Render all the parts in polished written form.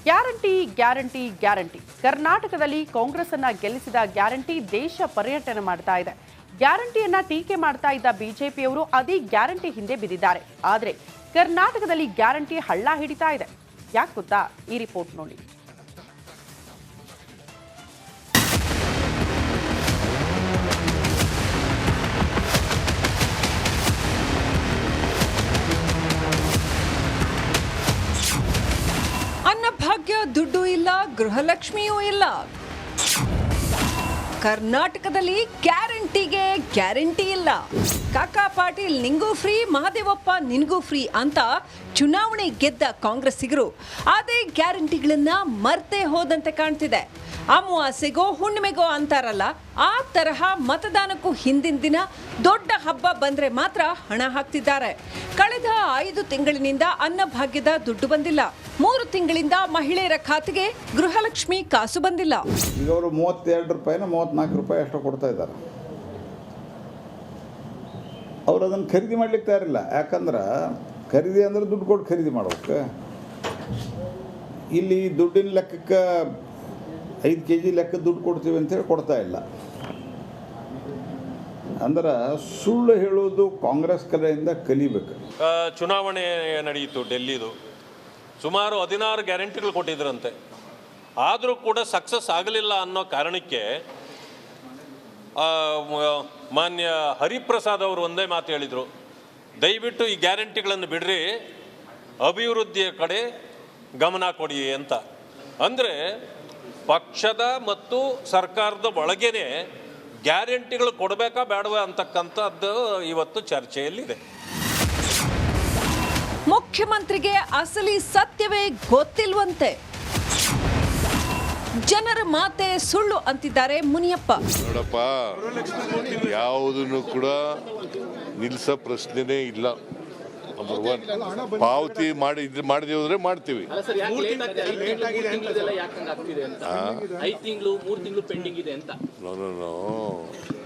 Guarantee guarantee guarantee. ಕರ್ನಾಟಕದಲ್ಲಿ ಕಾಂಗ್ರೆಸ್ ಅನ್ನ ಗೆಲ್ಲಿಸಿದ guarantee ದೇಶ ಪರ್ಯಟನೆ ಮಾಡ್ತಾ ಇದೆ. ಗ್ಯಾರಂಟಿಯನ್ನ ಟೀಕೆ ಮಾಡ್ತಾ ಇದ್ದ ಬಿಜೆಪಿಯವರು ಅದೇ ಗ್ಯಾರಂಟಿ ಹಿಂದೆ ಬಿದ್ದಿದ್ದಾರೆ. ಆದರೆ ಕರ್ನಾಟಕದಲ್ಲಿ ಗ್ಯಾರಂಟಿ ಹಳ್ಳ ಹಿಡಿತಾ ಇದೆ. ಯಾಕೆ ಗೊತ್ತಾ? ಈ ರಿಪೋರ್ಟ್ ನೋಡಿ. ಅನ್ನಭಾಗ್ಯ ದುಡ್ಡು ಇಲ್ಲ, ಗೃಹಲಕ್ಷ್ಮಿಯೂ ಇಲ್ಲ. ಕರ್ನಾಟಕದಲ್ಲಿ ಗ್ಯಾರಂಟಿಗೆ ಗ್ಯಾರಂಟಿ ಇಲ್ಲ. ಕಾಕಾ ಪಾಟೀಲ್ ನಿಂಗೂ ಫ್ರೀ, ಮಹದೇವಪ್ಪ ನಿನ್ಗೂ ಫ್ರೀ ಅಂತ ಚುನಾವಣೆ ಗೆದ್ದ ಕಾಂಗ್ರೆಸ್ಸಿಗರು ಅದೇ ಗ್ಯಾರಂಟಿಗಳನ್ನ ಮರ್ತೇ ಹೋದಂತೆ ಕಾಣ್ತಿದೆ. ಅಮಾವಾಸ್ಯೆಗೋ ಹುಣ್ಣಿಮೆಗೋ ಅಂತಾರಲ್ಲ, ಆ ತರಹ ಮತದಾನಕ್ಕೂ ಹಿಂದಿನ ದಿನ ದೊಡ್ಡ ಹಬ್ಬ ಬಂದ್ರೆ ಮಾತ್ರ ಹಣ ಹಾಕ್ತಿದ್ದಾರೆ. ಕಳೆದ 5 ತಿಂಗಳಿನಿಂದ ಅನ್ನಭಾಗ್ಯದ ದುಡ್ಡು ಬಂದಿಲ್ಲ. 3 ತಿಂಗಳಿಂದ ಮಹಿಳೆಯರ ಖಾತೆಗೆ ಗೃಹಲಕ್ಷ್ಮಿ ಕಾಸು ಬಂದಿಲ್ಲ. ಈಗ ಅವರು 32 ರೂಪಾಯಿನ 34 ರೂಪಾಯಿ ಅಷ್ಟು ಕೊಡ್ತಾ ಇದ್ದಾರೆ. ಅವ್ರು ಅದನ್ನು ಖರೀದಿ ಮಾಡ್ಲಿಕ್ಕೆ ತಯಾರಿಲ್ಲ. ಯಾಕಂದ್ರೆ ಖರೀದಿ ಅಂದ್ರೆ ದುಡ್ಡು ಕೊಟ್ಟು ಖರೀದಿ ಮಾಡ್ಬೇಕು. ಇಲ್ಲಿ ದುಡ್ಡಿನ ಲೆಕ್ಕಕ್ಕೆ 5 kg ಲೆಕ್ಕ ದುಡ್ಡು ಕೊಡ್ತೀವಿ ಅಂತೇಳಿ ಕೊಡ್ತಾ ಇಲ್ಲ. ಅಂದ್ರೆ ಸುಳ್ಳು ಹೇಳೋದು ಕಾಂಗ್ರೆಸ್ ಕಡೆಯಿಂದ ಕಲಿಬೇಕು. ಚುನಾವಣೆ ನಡೆಯಿತು ಡೆಲ್ಲಿದು. ಸುಮಾರು 16 ಗ್ಯಾರಂಟಿಗಳು ಕೊಟ್ಟಿದ್ರಂತೆ. ಆದರೂ ಕೂಡ ಸಕ್ಸಸ್ ಆಗಲಿಲ್ಲ ಅನ್ನೋ ಕಾರಣಕ್ಕೆ ಮಾನ್ಯ ಹರಿಪ್ರಸಾದ್ ಅವರು ಒಂದೇ ಮಾತು ಹೇಳಿದರು, ದಯವಿಟ್ಟು ಈ ಗ್ಯಾರಂಟಿಗಳನ್ನು ಬಿಡ್ರಿ, ಅಭಿವೃದ್ಧಿಯ ಕಡೆ ಗಮನ ಕೊಡಿ ಅಂತ. ಅಂದರೆ ಪಕ್ಷದ ಮತ್ತು ಸರ್ಕಾರದ ಒಳಗೇನೆ ಗ್ಯಾರಂಟಿಗಳು ಕೊಡಬೇಕಾ ಬೇಡವಾ ಅಂತಕ್ಕಂಥದ್ದು ಇವತ್ತು ಚರ್ಚೆಯಲ್ಲಿದೆ. ಮುಖ್ಯಮಂತ್ರಿಗೆ ಅಸಲಿ ಸತ್ಯವೇ ಗೊತ್ತಿಲ್ವಂತೆ. ಜನರ ಮಾತೆ ಸುಳ್ಳು ಅಂತಿದ್ದಾರೆ ಮುನಿಯಪ್ಪ. ನೋಡಪ್ಪ, ಯಾವುದನ್ನು ಕೂಡ ನಿಲ್ಲಿಸೋ ಪ್ರಶ್ನೆನೇ ಇಲ್ಲ. ಪಾವತಿ ಮಾಡಿದೀವಿ ಅಂದ್ರೆ ಮಾಡ್ತೀವಿ.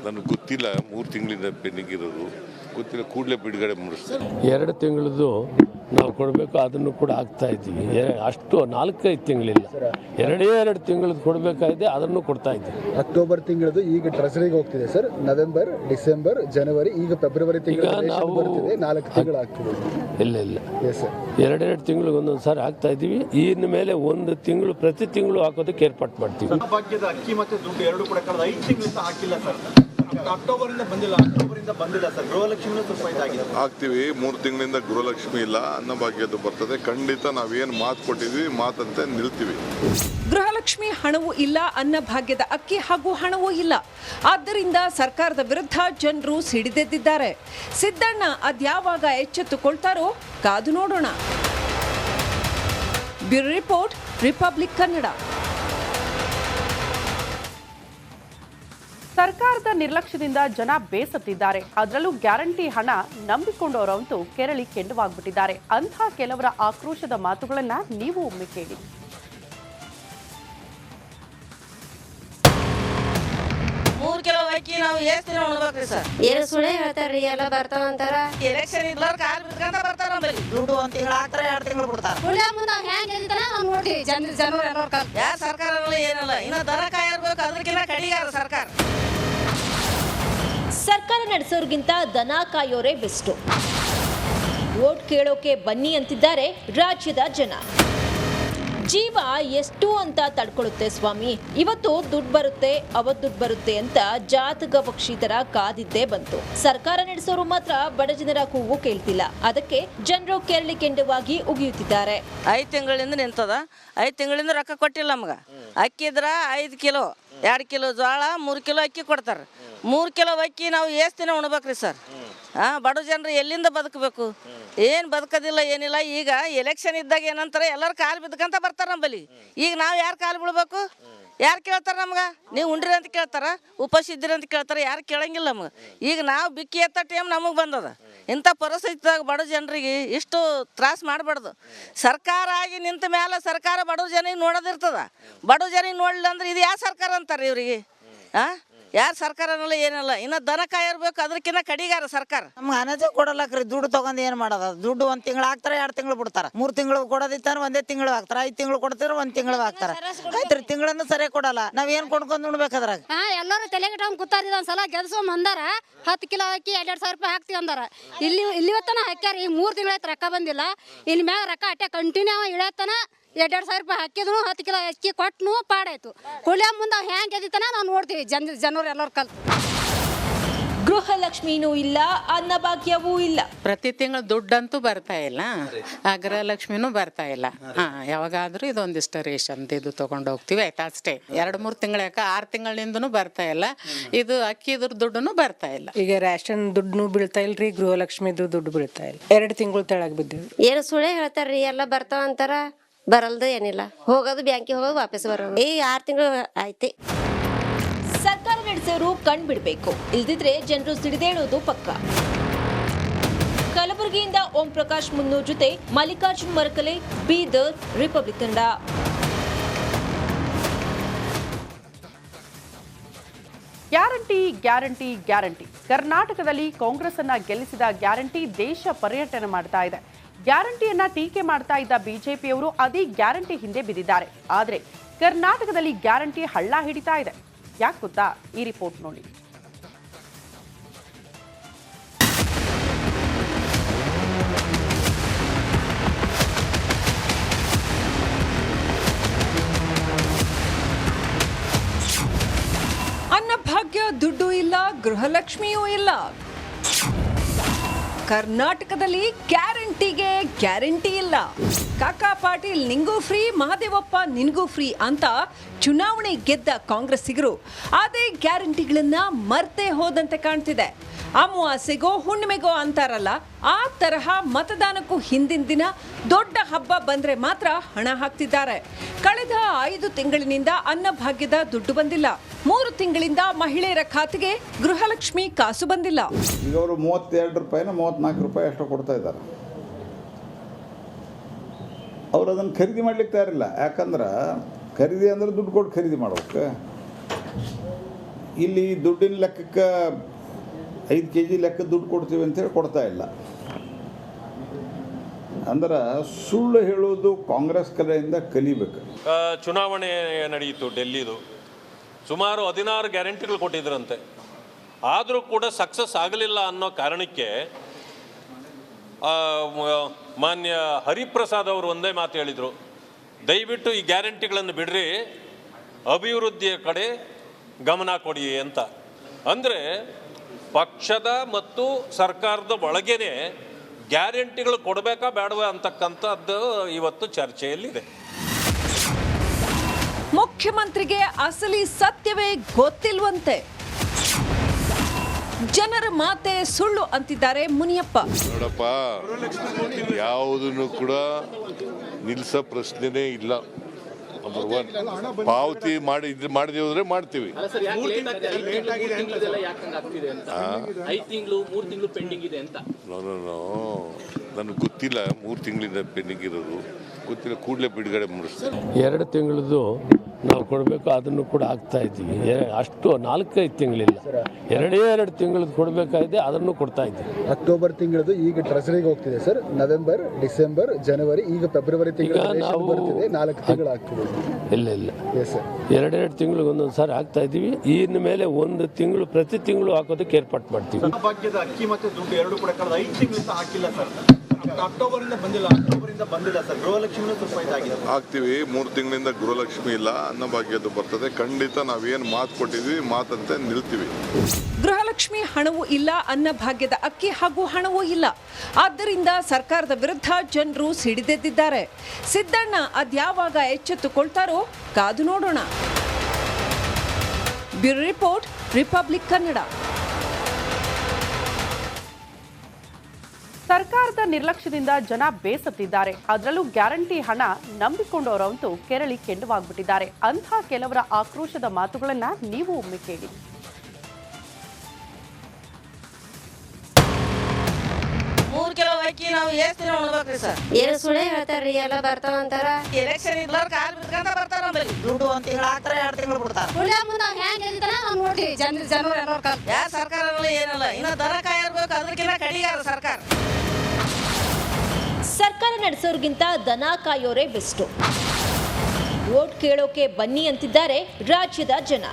ನನಗೆ ಗೊತ್ತಿಲ್ಲ 3 ತಿಂಗಳಿಂದ ಪೆಂಡಿಂಗ್ ಇರೋದು ಗೊತ್ತಿಲ್ಲ. ಕೂಡಲೇ ಬಿಡುಗಡೆ ಮಾಡಿಸ್ತಾರೆ. 2 ತಿಂಗಳದ್ದು ನಾವು ಕೊಡಬೇಕು, ಅದನ್ನು ಕೂಡ ಆಗ್ತಾ ಇದ್ದೀವಿ. ಅಷ್ಟು 4-5 ತಿಂಗಳಿಲ್ಲ, 2 ತಿಂಗಳದ್ದು ಕೊಡಬೇಕಾಗಿದೆ, ಅದನ್ನು ಕೊಡ್ತಾ ಇದ್ದೀವಿ. ಅಕ್ಟೋಬರ್ ತಿಂಗಳದ್ದು ಈಗ ಟ್ರೆಸರಿಗೆ ಹೋಗ್ತಿದೆ ಸರ್. ನವೆಂಬರ್, ಡಿಸೆಂಬರ್, ಜನವರಿ, ಈಗ ಫೆಬ್ರವರಿ ತಿಂಗಳು ನಾವು 4 ತಿಂಗಳು ಆಗ್ತಿದೆ. ಇಲ್ಲ 2 ತಿಂಗಳಿಗೆ ಒಂದೊಂದು ಸಾರಿ ಹಾಕ್ತಾ ಇದ್ದೀವಿ. ಇನ್ನು ಮೇಲೆ 1 ತಿಂಗಳು ಪ್ರತಿ ತಿಂಗಳು ಹಾಕೋದಕ್ಕೆ ಏರ್ಪಾಟ್ ಮಾಡ್ತೀವಿ. ಭಾಗ್ಯದ ಅಕ್ಕಿ ಮತ್ತು ದುಡ್ಡು 2 ಕೂಡ ಕಳೆದ 5 ತಿಂಗಳಿಂದ ಹಾಕಿಲ್ಲ ಸರ್. ಅಕ್ಟೋಬರಿಂದ ಬಂದಿಲ್ಲ ಸರ್. ಗೃಹಲಕ್ಷ್ಮಿ ಸ್ವಲ್ಪ ಇದಾಗಿದೆ. ಹಾಕ್ತೀವಿ. 3 ತಿಂಗಳಿಂದ ಗೃಹಲಕ್ಷ್ಮಿ ಇಲ್ಲ, ಅನ್ನಭಾಗ್ಯದ್ದು ಬರ್ತದೆ. ಖಂಡಿತ ನಾವೇನು ಮಾತು ಕೊಟ್ಟಿದ್ವಿ ಮಾತಂತೆ ನಿಲ್ತೀವಿ. ಗೃಹಲಕ್ಷ್ಮಿ ಹಣವೂ ಇಲ್ಲ, ಅನ್ನಭಾಗ್ಯದ ಅಕ್ಕಿ ಹಾಗೂ ಹಣವೂ ಇಲ್ಲ. ಆದ್ದರಿಂದ ಸರ್ಕಾರದ ವಿರುದ್ಧ ಜನರು ಸಿಡಿದೆದ್ದಿದ್ದಾರೆ. ಸಿದ್ದಣ್ಣ ಅದ್ಯಾವಾಗ ಎಚ್ಚೆತ್ತುಕೊಳ್ತಾರೋ ಕಾದು ನೋಡೋಣ. Bureau report, republic Kannada. ಸರ್ಕಾರದ ನಿರ್ಲಕ್ಷ್ಯದಿಂದ ಜನ ಬೇಸತ್ತಿದ್ದಾರೆ. ಅದರಲ್ಲೂ ಗ್ಯಾರಂಟಿ ಹಣ ನಂಬಿಕೊಂಡವರಂತೂ ಕೆರಳಿ ಕೆಂಡವಾಗ್ಬಿಟ್ಟಿದ್ದಾರೆ. ಅಂಥ ಕೆಲವರ ಆಕ್ರೋಶದ ಮಾತುಗಳನ್ನ ನೀವು ಒಮ್ಮೆ ಕೇಳಿ. ನಾವು ಎಷ್ಟು ದಿನ ಉಣ್ಬೇಕ್ರಿ ಸರ್? ಏನು ಸುಳ್ಳು ಹೇಳ್ತಾರ್ರಿ, ಎಲ್ಲ ಬರ್ತಾವ ಅಂತಾರ. ಎಲೆಕ್ಷನ್ ಇಲ್ಲರ ಕಾಲ್ ಬಿಟ್ಕೊಂತ ಬರ್ತಾರ. ನಮ್ಮಲ್ಲಿ ದುಡ್ಡು 1 ತಿಂಗಳು ಹಾಕ್ತಾರೆ, 2 ತಿಂಗಳು ಬಿಡ್ತಾರ. ಯಾವ ಸರ್ಕಾರ ಏನಲ್ಲ, ಇನ್ನು ದರ ಕಾಯಿರ್ಬೇಕು, ಅದಕ್ಕಿಂತ ಕಡಿಗಾರ ಸರ್ಕಾರ. ಸರ್ಕಾರ ನಡೆಸೋರ್ಗಿಂತ ದನ ಕಾಯೋರೇ ಬೆಸ್ಟು. ವೋಟ್ ಕೇಳೋಕೆ ಬನ್ನಿ ಅಂತಿದ್ದಾರೆ ರಾಜ್ಯದ ಜನ. ಜೀವ ಎಷ್ಟು ಅಂತ ತಡ್ಕೊಳ್ಳುತ್ತೆ ಸ್ವಾಮಿ. ಇವತ್ತು ದುಡ್ಡು ಬರುತ್ತೆ, ಅವತ್ತು ದುಡ್ಡು ಬರುತ್ತೆ ಅಂತ ಜಾತಕ ಪಕ್ಷಿ ತರ ಕಾದಿದ್ದೇ ಬಂತು. ಸರ್ಕಾರ ನಡೆಸೋರು ಮಾತ್ರ ಬಡ ಜನರ ಕೂಗು ಕೇಳ್ತಿಲ್ಲ. ಅದಕ್ಕೆ ಜನರು ಕೆರಳಿ ಕೆಂಡವಾಗಿ ಉಗಿಯುತ್ತಿದ್ದಾರೆ. 5 ತಿಂಗಳಿಂದ ನಿಂತದ. 5 ತಿಂಗಳಿಂದ ರೊಕ್ಕ ಕೊಟ್ಟಿಲ್ಲ ನಮ್ಗೆ. ಅಕ್ಕಿದ್ರ 5 ಕಿಲೋ, 2 ಕಿಲೋ ಜೋಳ, 3 ಕಿಲೋ ಅಕ್ಕಿ ಕೊಡ್ತಾರೆ. 3 ಕಿಲೋ ಅಕ್ಕಿ ನಾವು ಎಷ್ಟು ದಿನ ಉಣ್ಬೇಕ್ರಿ ಸರ್? ಬಡ ಜನರು ಎಲ್ಲಿಂದ ಬದುಕಬೇಕು? ಏನು ಬದುಕೋದಿಲ್ಲ, ಏನಿಲ್ಲ. ಈಗ ಎಲೆಕ್ಷನ್ ಇದ್ದಾಗ ಏನಂತಾರೆ, ಎಲ್ಲರೂ ಕಾಲು ಬಿದ್ಕಂತ ಬರ್ತಾರೆ ನಮ್ಮಲ್ಲಿ. ಈಗ ನಾವು ಯಾರು ಕಾಲು ಬಿಡ್ಬೇಕು? ಯಾರು ಕೇಳ್ತಾರೆ ನಮ್ಗೆ? ನೀವು ಉಂಡ್ರಿ ಅಂತ ಕೇಳ್ತಾರೆ, ಉಪವಾಸ ಇದ್ದೀರಿ ಅಂತ ಕೇಳ್ತಾರೆ. ಯಾರು ಕೇಳಂಗಿಲ್ಲ ನಮ್ಗೆ. ಈಗ ನಾವು ಬಿಕ್ಕಿ ಎತ್ತ ಟೈಮ್ ನಮಗೆ ಬಂದದ. ಇಂಥ ಪರಿಸ್ಥಿತಿದಾಗ ಬಡ ಜನರಿಗೆ ಇಷ್ಟು ತ್ರಾಸ ಮಾಡಬಾರ್ದು. ಸರ್ಕಾರ ಆಗಿ ನಿಂತ ಮೇಲೆ ಸರ್ಕಾರ ಬಡ ಜನಿಗೆ ನೋಡೋದಿರ್ತದ. ಬಡ ಜನಿಗೆ ನೋಡಲಿಲ್ಲ ಅಂದ್ರೆ ಇದು ಯಾವ ಸರ್ಕಾರ ಅಂತಾರೆ ಇವ್ರಿಗೆ? ಯಾರು ಸರ್ಕಾರ ಅನ್ನಲ್ಲ ಏನಲ್ಲ ಇನ್ನು ದನ ಕಾಯಿರ್ಬೇಕು ಅದಕ್ಕಿಂತ ಕಡಿಗಾರ ಸರ್ಕಾರ ನಮ್ಗೆ ಅನಜೆ ಕೊಡಲ್ಲಕ್ರಿ ದುಡ್ಡು ತಗೊಂಡು ಏನು ಮಾಡೋದು ದುಡ್ಡು 1 ತಿಂಗಳು ಹಾಕ್ತಾರೆ 2 ತಿಂಗಳು ಬಿಡ್ತಾರೆ 3 ತಿಂಗಳು ಕೊಡೋದಿತ್ತಾರ 1 ತಿಂಗಳು ಹಾಕ್ತಾರೆ 5 ತಿಂಗಳು ಕೊಡ್ತಾರೆ 1 ತಿಂಗಳು ಹಾಕ್ತಾರೆ ಆಯ್ತು ತಿಂಗಳನ್ನು ಸರಿಯಾಗಿ ಕೊಡಲ್ಲ ನಾವ್ ಏನ್ ಕೊಂಡ್ಕೊಂಡು ಉಣ್ಬೇಕಾದ್ರಾಗ ಎಲ್ಲರೂ ತಲೆಗಿಟ್ಕೊಂಡ್ ಕೂತಾರ ಒಂದ್ಸಲ ಗೆಲ್ಸೋ ಬಂದಾರ 10 ಕಿಲೋ ಅಕ್ಕಿ 2,200 ರೂಪಾಯಿ ಹಾಕ್ತಿವಿ ಅಂದಾರ ಇಲ್ಲಿವತ್ತನ ಹಾಕ್ಯಾರ ಈ 3 ತಿಂಗಳ ರೊಕ್ಕ ಬಂದಿಲ್ಲ ಇನ್ ಮ್ಯಾಗ ರೊಕ್ಕ ಅಟ್ಟೆ ಕಂಟಿನ್ಯೂ ಇಳತ್ತನ 2,200 ರೂಪಾಯಿ ಹಾಕಿದ್ರು 10 ಕಿಲೋ ಅಕ್ಕಿ ಕೊಟ್ಟನು ಪಾಡಾಯ್ತು ಕುಳಿಯ ಮುಂದೆ ಹೆಂಗೆ ಗೆದಿತಾನ ನಾವು ನೋಡ್ತೀವಿ ಜನರು ಎಲ್ಲರೂ ಕಲ್ತು ಗೃಹಲಕ್ಷ್ಮಿನೂ ಇಲ್ಲ ಅನ್ನಭಾಗ್ಯವೂ ಇಲ್ಲ. ಪ್ರತಿ ತಿಂಗಳು ದುಡ್ಡಂತೂ ಬರ್ತಾ ಇಲ್ಲ, ಗೃಹಲಕ್ಷ್ಮಿನೂ ಬರ್ತಾ ಇಲ್ಲ. ಯಾವಾಗಾದ್ರೂ ಇದೊಂದಿಷ್ಟು ರೇಷನ್ ಇದು ತಗೊಂಡು ಹೋಗ್ತೀವಿ ಆಯ್ತಾ ಅಷ್ಟೇ. 2-3 ತಿಂಗಳ 6 ತಿಂಗಳಿಂದನೂ ಬರ್ತಾ ಇಲ್ಲ. ಇದು ಅಕ್ಕಿದ್ರ ದುಡ್ಡು ಬರ್ತಾ ಇಲ್ಲ. ಈಗ ರೇಷನ್ ದುಡ್ಡು ಬೀಳ್ತಾ ಇಲ್ರಿ, ಗೃಹಲಕ್ಷ್ಮಿದು ದುಡ್ಡು ಬೀಳ್ತಾ ಇಲ್ಲ. 2 ತಿಂಗಳು ತೆಳಗ್ ಬಿದ್ದೀವಿ. ಏನು ಸುಳ್ಳೆ ಹೇಳ್ತಾರ್ರಿ, ಎಲ್ಲ ಬರ್ತಾವ ಅಂತಾರ, ಬರಲ್ದು ಏನಿಲ್ಲ. ಹೋಗೋದು ಬ್ಯಾಂಕಿಗೆ ಹೋಗೋದು ವಾಪಸ್ ಬರೋದು. ಈ 6 ತಿಂಗಳು ಐತಿ. ಸರ್ಕಾರ ನಡೆಸೋರು ಕಣ್ ಬಿಡಬೇಕು, ಇಲ್ದಿದ್ರೆ ಜನರು ಸಿಡಿದೇಳೋದು ಪಕ್ಕ. ಕಲಬುರಗಿಯಿಂದ ಓಂ ಪ್ರಕಾಶ್ ಮುನ್ನೂರ್ ಜೊತೆ Mallikarjun Marakale, Bidar, republic Kannada. Guarantee guarantee guarantee. ಕರ್ನಾಟಕದಲ್ಲಿ ಕಾಂಗ್ರೆಸ್ ಅನ್ನ ಗೆಲ್ಲಿಸಿದ ಗ್ಯಾರಂಟಿ ದೇಶ ಪರ್ಯಟನೆ ಮಾಡ್ತಾ ಇದೆ. ಗ್ಯಾರಂಟಿಯನ್ನ ಟೀಕೆ ಮಾಡ್ತಾ ಇದ್ದ ಬಿಜೆಪಿಯವರು ಅದೇ ಗ್ಯಾರಂಟಿ ಹಿಂದೆ ಬಿದ್ದಿದ್ದಾರೆ. ಆದರೆ ಕರ್ನಾಟಕದಲ್ಲಿ ಗ್ಯಾರಂಟಿ ಹಳ್ಳ ಹಿಡಿತಾ ಇದೆ. ಯಾಕೆ ಗೊತ್ತಾ? ಈ ರಿಪೋರ್ಟ್ ನೋಡಿ. ಅನ್ನಭಾಗ್ಯ ದುಡ್ಡು ಇಲ್ಲ, ಗೃಹಲಕ್ಷ್ಮಿಯೂ ಇಲ್ಲ. ಕರ್ನಾಟಕದಲ್ಲಿ ಗ್ಯಾರಂಟಿಗೆ ಗ್ಯಾರಂಟಿ ಇಲ್ಲ. ಕಾಕಾ ಪಾಟೀಲ್ ನಿಂಗೂ ಫ್ರೀ, ಮಹದೇವಪ್ಪ ನಿನ್ಗೂ ಫ್ರೀ ಅಂತ ಚುನಾವಣೆ ಗೆದ್ದ ಕಾಂಗ್ರೆಸ್ಸಿಗರು ಅದೇ ಗ್ಯಾರಂಟಿಗಳನ್ನ ಮರ್ತೇ ಹೋದಂತೆ ಕಾಣ್ತಿದೆ. ಅಮಾವಾಸ್ಯೆಗೋ ಹುಣ್ಣಿಮೆಗೋ ಅಂತಾರಲ್ಲ, ಆ ತರಹ ಮತದಾನಕ್ಕೂ ಹಿಂದಿನ ದಿನ ದೊಡ್ಡ ಹಬ್ಬ ಬಂದ್ರೆ ಮಾತ್ರ ಹಣ ಹಾಕ್ತಿದ್ದಾರೆ. ಕಳೆದ 5 ತಿಂಗಳಿನಿಂದ ಅನ್ನಭಾಗ್ಯದ ದುಡ್ಡು ಬಂದಿಲ್ಲ. 3 ತಿಂಗಳಿಂದ ಮಹಿಳೆಯರ ಖಾತೆಗೆ ಗೃಹಲಕ್ಷ್ಮಿ ಕಾಸು ಬಂದಿಲ್ಲ. ಈಗ ಅವರು 32 ರೂಪಾಯಿನ 34 ರೂಪಾಯಿ ಅಷ್ಟು ಕೊಡ್ತಾ ಇದ್ದಾರೆ. ಅವ್ರು ಅದನ್ನು ಖರೀದಿ ಮಾಡ್ಲಿಕ್ಕೆ ತಯಾರಿಲ್ಲ. ಯಾಕಂದ್ರೆ ಖರೀದಿ ಅಂದ್ರೆ ದುಡ್ಡು ಕೊಟ್ಟು ಖರೀದಿ ಮಾಡೋಕ್ಕೆ. ಇಲ್ಲಿ ದುಡ್ಡಿನ ಲೆಕ್ಕಕ್ಕೆ 5 kg ಲೆಕ್ಕ ದುಡ್ಡು ಕೊಡ್ತೀವಿ ಅಂತೇಳಿ ಕೊಡ್ತಾ ಇಲ್ಲ. ಅಂದ್ರೆ ಸುಳ್ಳು ಹೇಳೋದು ಕಾಂಗ್ರೆಸ್ ಕಡೆಯಿಂದ ಕಲಿಬೇಕು. ಚುನಾವಣೆ ನಡೆಯಿತು ಡೆಲ್ಲಿದು, ಸುಮಾರು 16 ಗ್ಯಾರಂಟಿಗಳು ಕೊಟ್ಟಿದ್ರಂತೆ. ಆದರೂ ಕೂಡ ಸಕ್ಸಸ್ ಆಗಲಿಲ್ಲ ಅನ್ನೋ ಕಾರಣಕ್ಕೆ ಮಾನ್ಯ ಹರಿಪ್ರಸಾದ್ ಅವರು ಒಂದೇ ಮಾತು ಹೇಳಿದರು, ದಯವಿಟ್ಟು ಈ ಗ್ಯಾರಂಟಿಗಳನ್ನು ಬಿಡ್ರಿ, ಅಭಿವೃದ್ಧಿಯ ಕಡೆ ಗಮನ ಕೊಡಿ ಅಂತ. ಅಂದರೆ ಪಕ್ಷದ ಮತ್ತು ಸರ್ಕಾರದ ಒಳಗೇನೆ ಗ್ಯಾರಂಟಿಗಳು ಕೊಡಬೇಕಾ ಬೇಡವಾ ಅಂತಕ್ಕಂಥದ್ದು ಇವತ್ತು ಚರ್ಚೆಯಲ್ಲಿದೆ. ಮುಖ್ಯಮಂತ್ರಿಗೆ ಅಸಲಿ ಸತ್ಯವೇ ಗೊತ್ತಿಲ್ವಂತೆ. ಜನರ ಮಾತೆ ಸುಳ್ಳು ಅಂತಿದ್ದಾರೆ ಮುನಿಯಪ್ಪ. ನೋಡಪ್ಪ, ಯಾವುದನ್ನು ಕೂಡ ನಿಲ್ಸೋ ಪ್ರಶ್ನೆನೇ ಇಲ್ಲ. ನಂಬರ್ 1 ಪಾವತಿ ಮಾಡಿದೀವಿ ಅಂದ್ರೆ ಮಾಡ್ತೀವಿ. ನನಗೆ ಗೊತ್ತಿಲ್ಲ 3 ತಿಂಗಳಿಂದ ಪೆಂಡಿಂಗ್ ಇರೋದು ಗೊತ್ತಿಲ್ಲ. ಕೂಡಲೇ ಬಿಡುಗಡೆ ಮಾಡಿಸ್ತಾರೆ. 2 ತಿಂಗಳದ್ದು ನಾವು ಕೊಡಬೇಕು, ಅದನ್ನು ಕೂಡ ಆಗ್ತಾ ಇದ್ದೀವಿ. ಅಷ್ಟು 4-5 ತಿಂಗಳಿಲ್ಲ, 2 ತಿಂಗಳದ್ದು ಕೊಡಬೇಕಾಗಿದೆ, ಅದನ್ನು ಕೊಡ್ತಾ ಇದ್ದೀವಿ. ಅಕ್ಟೋಬರ್ ತಿಂಗಳದ್ದು ಈಗ ಟ್ರೆಸರಿಗೆ ಹೋಗ್ತಿದೆ ಸರ್. ನವೆಂಬರ್, ಡಿಸೆಂಬರ್, ಜನವರಿ, ಈಗ ಫೆಬ್ರವರಿ ತಿಂಗಳು ನಾವು ಬರ್ತಿದೆ. 4 ತಿಂಗಳು ಆಗ್ತಿದೆ. ಇಲ್ಲ 2 ತಿಂಗಳಿಗೆ ಒಂದೊಂದು ಸಾರಿ ಹಾಕ್ತಾ ಇದ್ದೀವಿ. ಇನ್ನು ಮೇಲೆ 1 ತಿಂಗಳು ಪ್ರತಿ ತಿಂಗಳು ಹಾಕೋದಕ್ಕೆ ಏರ್ಪಾಟ್ ಮಾಡ್ತೀವಿ. ಭಾಗ್ಯದ ಅಕ್ಕಿ ಮತ್ತೆ ದುಡ್ಡು 2 ಕೂಡ ಕಳೆದ 5 ತಿಂಗಳಿಂದ ಹಾಕಿಲ್ಲ ಸರ್. ಅಕ್ಟೋಬರಿಂದ ಬಂದಿಲ್ಲ ಸರ್. ಗೃಹಲಕ್ಷ್ಮಿ ಸ್ವಲ್ಪ ಇದಾಗಿದೆ. ಹಾಕ್ತೀವಿ. 3 ತಿಂಗಳಿಂದ ಗೃಹಲಕ್ಷ್ಮಿ ಇಲ್ಲ, ಅನ್ನಭಾಗ್ಯದ್ದು ಬರ್ತದೆ. ಖಂಡಿತ ನಾವೇನು ಮಾತು ಕೊಟ್ಟಿದ್ವಿ ಮಾತಂತೆ ನಿಲ್ತೀವಿ. ಗೃಹಲಕ್ಷ್ಮಿ ಹಣವೂ ಇಲ್ಲ, ಅನ್ನಭಾಗ್ಯದ ಅಕ್ಕಿ ಹಾಗೂ ಹಣವೂ ಇಲ್ಲ. ಆದ್ದರಿಂದ ಸರ್ಕಾರದ ವಿರುದ್ಧ ಜನರು ಸಿಡಿದೆದ್ದಿದ್ದಾರೆ. ಸಿದ್ದಣ್ಣ ಅದ್ಯಾವಾಗ ಎಚ್ಚೆತ್ತುಕೊಳ್ತಾರೋ ಕಾದು ನೋಡೋಣ. Bureau report, republic Kannada. ಸರ್ಕಾರದ ನಿರ್ಲಕ್ಷ್ಯದಿಂದ ಜನ ಬೇಸತ್ತಿದ್ದಾರೆ. ಅದರಲ್ಲೂ ಗ್ಯಾರಂಟಿ ಹಣ ನಂಬಿಕೊಂಡವರಂತೂ ಕೆರಳಿ ಕೆಂಡವಾಗ್ಬಿಟ್ಟಿದ್ದಾರೆ. ಅಂಥ ಕೆಲವರ ಆಕ್ರೋಶದ ಮಾತುಗಳನ್ನ ನೀವು ಒಮ್ಮೆ ಕೇಳಿ. ಕಿಲೋ ಅಕ್ಕಿ ನಾವು ಎಷ್ಟು ದಿನ ಉಣ್ಬೇಕ್ರಿ ಸರ್? ಏನು ಸುಳ್ಳೆ ಹೇಳ್ತಾರ್ರಿ, ಎಲ್ಲ ಬರ್ತಾವ ಅಂತಾರ. ಎಲೆಕ್ಷನ್ ಇದ್ಲಾರ ಕಾಲ್ ಬಿಟ್ಕೊಂಡ ಬರ್ತಾರ. ನಮ್ಮಲ್ಲಿ ದುಡ್ಡು ಒಂದ್ ತಿಂಗಳು ಹಾಕ್ತಾರೆ 2 ತಿಂಗಳು ಬಿಡ್ತಾರ ಹುಲಿಯ ಮುಂದೆ ಹೆಂಗ್ ಗೆದ್ದಿತ್ತಾನ ನಾವು ನೋಡ್ತೀವಿ ಜನರು ಎಲ್ಲರೂ ಕಲ್ ಯಾರ ಸರ್ಕಾರ ಏನಲ್ಲ ಇನ್ನ ದನ ಕಾಯಿರ್ಬೇಕು ಅದಕ್ಕಿಂತ ಕಡಿಗಾರ ಸರ್ಕಾರ ಸರ್ಕಾರ ನಡೆಸೋರ್ಗಿಂತ ದನ ಕಾಯೋರೇ ಬೆಸ್ಟು. ವೋಟ್ ಕೇಳೋಕೆ ಬನ್ನಿ ಅಂತಿದ್ದಾರೆ ರಾಜ್ಯದ ಜನ.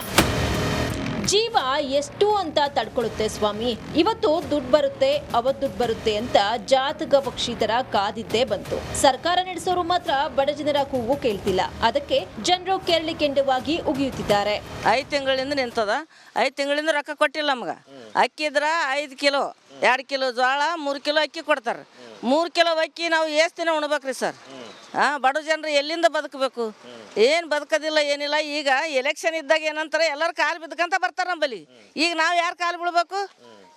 ಜೀವ ಎಷ್ಟು ಅಂತ ತಡ್ಕೊಳ್ಳುತ್ತೆ ಸ್ವಾಮಿ. ಇವತ್ತು ದುಡ್ಡು ಬರುತ್ತೆ ಅವತ್ತು ದುಡ್ಡು ಬರುತ್ತೆ ಅಂತ ಜಾತಕ ಪಕ್ಷಿ ತರ ಕಾದಿದ್ದೇ ಬಂತು. ಸರ್ಕಾರ ನಡೆಸೋರು ಮಾತ್ರ ಬಡ ಜನರ ಕೂಗು ಕೇಳ್ತಿಲ್ಲ. ಅದಕ್ಕೆ ಜನರು ಕೆರಳಿ ಕೆಂಡವಾಗಿ ಉಗಿಯುತ್ತಿದ್ದಾರೆ. 5 ತಿಂಗಳಿಂದ ನಿಂತದ. 5 ತಿಂಗಳಿಂದ ರೊಕ್ಕ ಕೊಟ್ಟಿಲ್ಲ ನಮ್ಗೆ. ಅಕ್ಕಿ ಇದ್ರ 5 ಕಿಲೋ 2 ಕಿಲೋ ಜೋಳ 3 ಕಿಲೋ ಅಕ್ಕಿ ಕೊಡ್ತಾರೆ. 3 ಕಿಲೋ ಅಕ್ಕಿ ನಾವು ಎಷ್ಟು ದಿನ ಉಣ್ಬೇಕ್ರಿ ಸರ್? ಬಡ ಜನರು ಎಲ್ಲಿಂದ ಬದುಕಬೇಕು? ಏನು ಬದುಕೋದಿಲ್ಲ ಏನಿಲ್ಲ. ಈಗ ಎಲೆಕ್ಷನ್ ಇದ್ದಾಗ ಏನಂತಾರೆ ಎಲ್ಲರೂ ಕಾಲು ಬಿದ್ಕಂತ ಬರ್ತಾರೆ ನಮ್ಮಲ್ಲಿ. ಈಗ ನಾವು ಯಾರು ಕಾಲು ಬೀಳ್ಬೇಕು?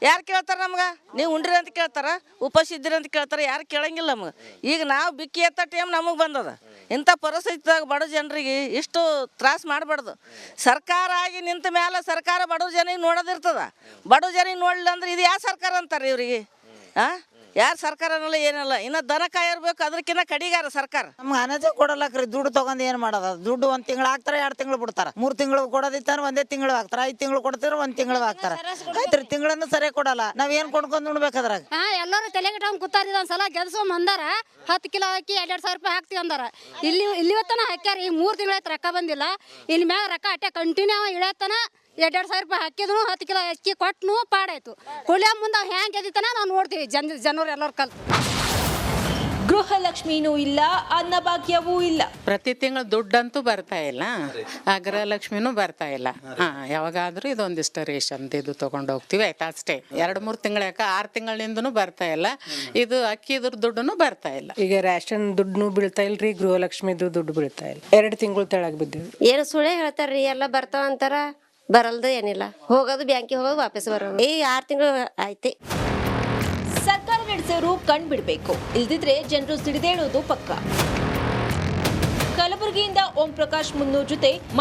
ಯಾರು ಕೇಳ್ತಾರೆ ನಮ್ಗೆ? ನೀವು ಉಂಡ್ರಿ ಅಂತ ಕೇಳ್ತಾರ, ಉಪವಾಸ ಇದ್ದೀರಿ ಅಂತ ಕೇಳ್ತಾರೆ, ಯಾರು ಕೇಳಂಗಿಲ್ಲ ನಮ್ಗೆ. ಈಗ ನಾವು ಬಿಕ್ಕಿ ಎತ್ತ ಟೈಮ್ ನಮಗೆ ಬಂದದ. ಇಂಥ ಪರಿಸ್ಥಿತಿದಾಗ ಬಡ ಜನರಿಗೆ ಇಷ್ಟು ತ್ರಾಸ ಮಾಡಬಾರ್ದು. ಸರ್ಕಾರ ಆಗಿ ನಿಂತ ಮೇಲೆ ಸರ್ಕಾರ ಬಡ ಜನರಿಗೆ ನೋಡೋದಿರ್ತದ. ಬಡ ಜನರಿಗೆ ನೋಡಲಿಲ್ಲ ಅಂದ್ರೆ ಇದು ಯಾವ ಸರ್ಕಾರ ಅಂತಾರೆ ಇವರಿಗೆ? ಯಾರು ಸರ್ಕಾರ ಅನ್ನಲ್ಲ ಏನಲ್ಲ. ಇನ್ನು ದನ ಕಾಯಿರ್ಬೇಕು ಅದಕ್ಕಿಂತ ಕಡಿಗಾರ ಸರ್ಕಾರ. ನಮ್ಗೆ ಅನಜ ಕೊಡಲ್ಲಕ್ರಿ. ದುಡ್ಡು ತಗೊಂಡ್ ಏನ್ ಮಾಡೋದ? ದುಡ್ಡು 1 ತಿಂಗಳು ಹಾಕ್ತಾರೆ 2 ತಿಂಗಳು ಬಿಡ್ತಾರ. 3 ತಿಂಗಳು ಕೊಡೋದಿತ್ತಾರ 1 ತಿಂಗಳು ಹಾಕ್ತಾರ. 5 ತಿಂಗಳು ಕೊಡ್ತಿರ 1 ತಿಂಗಳು ಹಾಕ್ತಾರ. ಆಯ್ತ್ರಿ ತಿಂಗಳನ್ನು ಸರಿ ಕೊಡಲ್ಲ. ನಾವ್ ಏನ್ ಕೊಂಡ್ಕೊಂಡ್ ಉಣ್ಬೇಕಾದ್ರಾಗ ಎಲ್ಲರೂ ತಲೆಗಿಟ್ಕೊಂಡ್ ಕೂತಾರ. ಒಂದ್ಸಲ ಗೆಲ್ಸೋ ಅಂದಾರ 10 ಕಿಲೋ ಅಕ್ಕಿ 2,2 ಸಾವಿರ ರೂಪಾಯಿ ಹಾಕ್ತಿವಿ ಅಂದಾರ. ಇಲ್ಲಿವತ್ತನ ಹಾಕ್ಯಾರ. ಈಗ 3 ತಿಂಗಳಾಯ್ತು ರೊಕ್ಕ ಬಂದಿಲ್ಲ. ಇಲ್ಲಿ ಮ್ಯಾಗ ರೊಕ್ಕ ಅಟ್ಟೆ ಕಂಟಿನ್ಯೂ ಇಳತ್ತನ 2,2 ಸಾವಿರ ರೂಪಾಯಿ ಹಾಕಿದ್ರು 10 ಕಿಲೋ ಅಕ್ಕಿ ಕೊಟ್ಟನು ಪಾಡಾಯ್ತು. ಹುಲಿಯ ಮುಂದೆ ಹೆಂಗ್ ಗೆದ್ದಿತ್ತಾನ ನಾವು ನೋಡ್ತೀವಿ ಜನರು ಎಲ್ಲರೂ ಕಲ್. ಗೃಹಲಕ್ಷ್ಮಿನೂ ಇಲ್ಲ, ಅನ್ನಭಾಗ್ಯವೂ ಇಲ್ಲ. ಪ್ರತಿ ತಿಂಗಳು ದುಡ್ಡಂತೂ ಬರ್ತಾ ಇಲ್ಲ. ಆ ಗೃಹಲಕ್ಷ್ಮಿನೂ ಬರ್ತಾ ಇಲ್ಲ. ಯಾವಾಗಾದ್ರೂ ಇದೊಂದಿಷ್ಟು ರೇಷನ್ ಇದು ತಗೊಂಡು ಹೋಗ್ತೀವಿ, ಆಯ್ತಾ ಅಷ್ಟೇ. 2-3 ತಿಂಗಳ 6 ತಿಂಗಳಿಂದನೂ ಬರ್ತಾ ಇಲ್ಲ. ಇದು ಅಕ್ಕಿದ್ರ ದುಡ್ಡು ಬರ್ತಾ ಇಲ್ಲ. ಈಗ ರೇಷನ್ ದುಡ್ಡು ಬೀಳ್ತಾ ಇಲ್ರಿ, ಗೃಹಲಕ್ಷ್ಮಿದು ದುಡ್ಡು ಬೀಳ್ತಾ ಇಲ್ಲ. 2 ತಿಂಗಳು ತೆಳಗ್ ಬಿದ್ದೀವಿ. ಏನು ಸುಳ್ಳೆ ಹೇಳ್ತಾರ್ರಿ. ಎಲ್ಲ ಬರ್ತಾವ ಅಂತಾರ, ಬರಲ್ದು ಏನಿಲ್ಲ. ಹೋಗೋದು ಬ್ಯಾಂಕಿಗೆ ಹೋಗೋದು ವಾಪಸ್ ಬರೋದು. ಈ 6 ತಿಂಗಳು ಆಯ್ತು. ಸರ್ಕಾರ ನಡೆಸೋರು ಕಣ್ ಬಿಡ್ಬೇಕು, ಇಲ್ದಿದ್ರೆ ಜನರು ಸಿಡಿದೇಳೋದು ಪಕ್ಕ. ಕಲಬುರಗಿಯಿಂದ ಓಂ ಪ್ರಕಾಶ್ ಮುನ್ನೂರ್ ಜೊತೆ